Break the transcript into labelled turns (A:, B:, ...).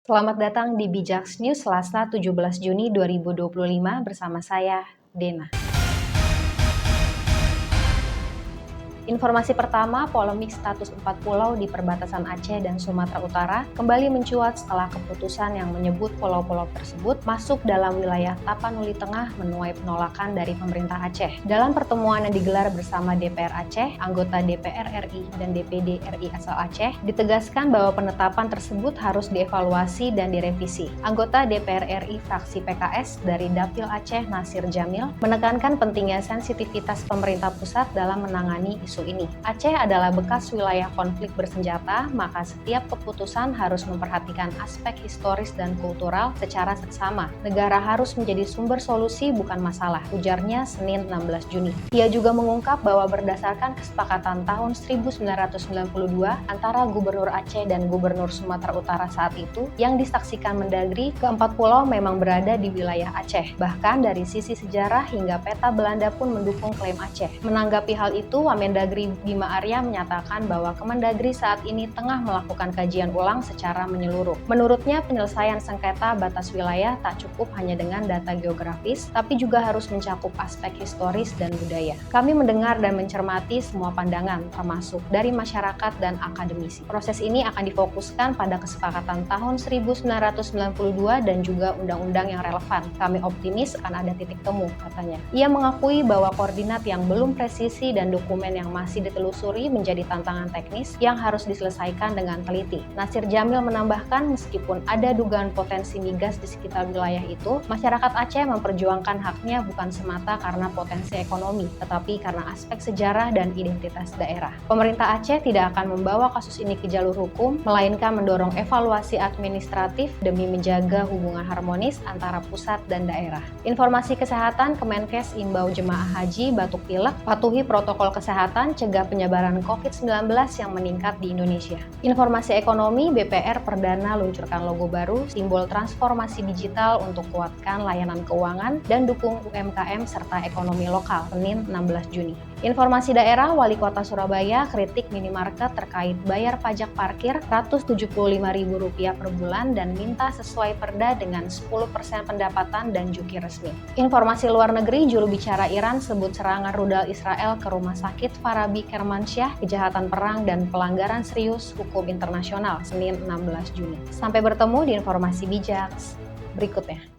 A: Selamat datang di Bijaks News Selasa 17 Juni 2025 bersama saya, Dena. Informasi pertama, polemik status 4 pulau di perbatasan Aceh dan Sumatera Utara kembali mencuat setelah keputusan yang menyebut pulau-pulau tersebut masuk dalam wilayah Tapanuli Tengah menuai penolakan dari pemerintah Aceh. Dalam pertemuan yang digelar bersama DPR Aceh, anggota DPR RI dan DPD RI asal Aceh, ditegaskan bahwa penetapan tersebut harus dievaluasi dan direvisi. Anggota DPR RI fraksi PKS dari Dapil Aceh, Nasir Jamil, menekankan pentingnya sensitivitas pemerintah pusat dalam menangani isu ini. Aceh adalah bekas wilayah konflik bersenjata, maka setiap keputusan harus memperhatikan aspek historis dan kultural secara seksama. Negara harus menjadi sumber solusi bukan masalah, ujarnya Senin 16 Juni. Ia juga mengungkap bahwa berdasarkan kesepakatan tahun 1992 antara Gubernur Aceh dan Gubernur Sumatera Utara saat itu, yang disaksikan Mendagri, keempat pulau memang berada di wilayah Aceh. Bahkan dari sisi sejarah hingga peta Belanda pun mendukung klaim Aceh. Menanggapi hal itu, Wamendagri Bima Arya menyatakan bahwa Kemendagri saat ini tengah melakukan kajian ulang secara menyeluruh. Menurutnya, penyelesaian sengketa batas wilayah tak cukup hanya dengan data geografis, tapi juga harus mencakup aspek historis dan budaya. Kami mendengar dan mencermati semua pandangan, termasuk dari masyarakat dan akademisi. Proses ini akan difokuskan pada kesepakatan tahun 1992 dan juga undang-undang yang relevan. Kami optimis akan ada titik temu, katanya. Ia mengakui bahwa koordinat yang belum presisi dan dokumen yang masih ditelusuri menjadi tantangan teknis yang harus diselesaikan dengan teliti. Nasir Jamil menambahkan, meskipun ada dugaan potensi migas di sekitar wilayah itu, masyarakat Aceh memperjuangkan haknya bukan semata karena potensi ekonomi, tetapi karena aspek sejarah dan identitas daerah. Pemerintah Aceh tidak akan membawa kasus ini ke jalur hukum, melainkan mendorong evaluasi administratif demi menjaga hubungan harmonis antara pusat dan daerah. Informasi kesehatan, Kemenkes imbau jemaah haji batuk pilek, patuhi protokol kesehatan, cegah penyebaran COVID-19 yang meningkat di Indonesia. Informasi ekonomi, BPR perdana luncurkan logo baru, simbol transformasi digital untuk kuatkan layanan keuangan dan dukung UMKM serta ekonomi lokal, Senin 16 Juni. Informasi daerah, Wali Kota Surabaya kritik minimarket terkait bayar pajak parkir Rp175.000 per bulan dan minta sesuai perda dengan 10% pendapatan dan jukir resmi. Informasi luar negeri, juru bicara Iran sebut serangan rudal Israel ke rumah sakit Farabi Kermansyah, kejahatan perang dan pelanggaran serius hukum internasional, Senin 16 Juni. Sampai bertemu di informasi bijak berikutnya.